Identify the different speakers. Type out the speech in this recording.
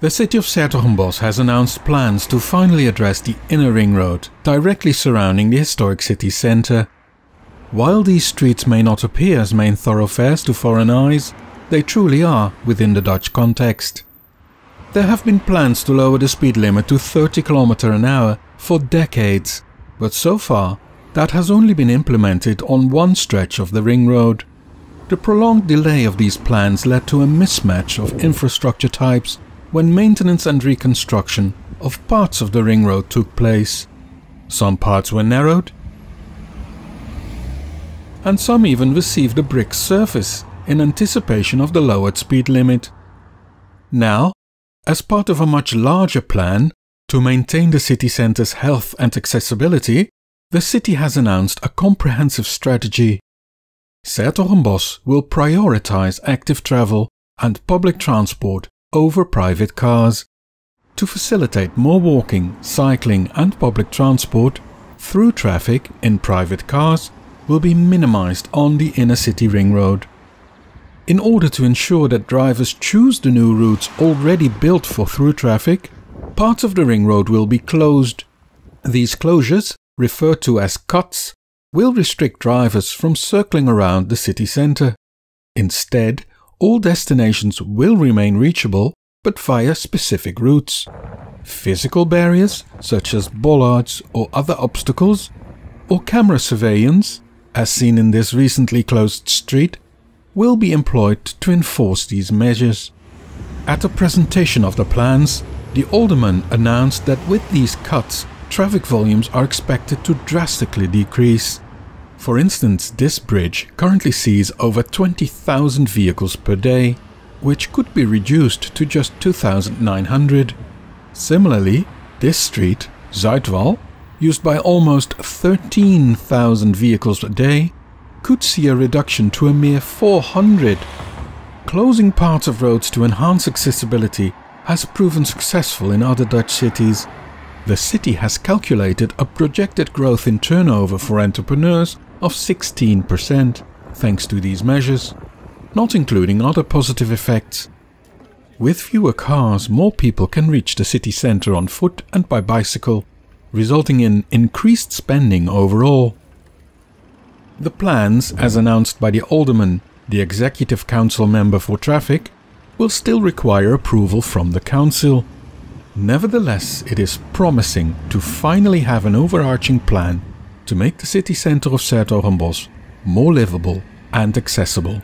Speaker 1: The city of s-Hertogenbosch has announced plans to finally address the inner ring road directly surrounding the historic city centre. While these streets may not appear as main thoroughfares to foreign eyes, they truly are within the Dutch context. There have been plans to lower the speed limit to 30 km/h for decades, but so far that has only been implemented on one stretch of the ring road. The prolonged delay of these plans led to a mismatch of infrastructure types when maintenance and reconstruction of parts of the ring road took place. Some parts were narrowed, and some even received a brick surface in anticipation of the lowered speed limit. Now, as part of a much larger plan to maintain the city centre's health and accessibility, the city has announced a comprehensive strategy. s-Hertogenbosch will prioritize active travel and public transport over private cars. To facilitate more walking, cycling and public transport, through traffic in private cars will be minimized on the inner city ring road. In order to ensure that drivers choose the new routes already built for through traffic, parts of the ring road will be closed. These closures, referred to as cuts, will restrict drivers from circling around the city centre. Instead, all destinations will remain reachable, but via specific routes. Physical barriers, such as bollards or other obstacles, or camera surveillance, as seen in this recently closed street, will be employed to enforce these measures. At a presentation of the plans, the alderman announced that with these cuts, traffic volumes are expected to drastically decrease. For instance, this bridge currently sees over 20,000 vehicles per day, which could be reduced to just 2,900. Similarly, this street, Zuidwal, used by almost 13,000 vehicles a day, could see a reduction to a mere 400. Closing parts of roads to enhance accessibility has proven successful in other Dutch cities. The city has calculated a projected growth in turnover for entrepreneurs of 16% thanks to these measures, not including other positive effects. With fewer cars, more people can reach the city centre on foot and by bicycle, resulting in increased spending overall. The plans, as announced by the alderman, the executive council member for traffic, will still require approval from the council. Nevertheless, it is promising to finally have an overarching plan to make the city centre of s-Hertogenbosch more livable and accessible.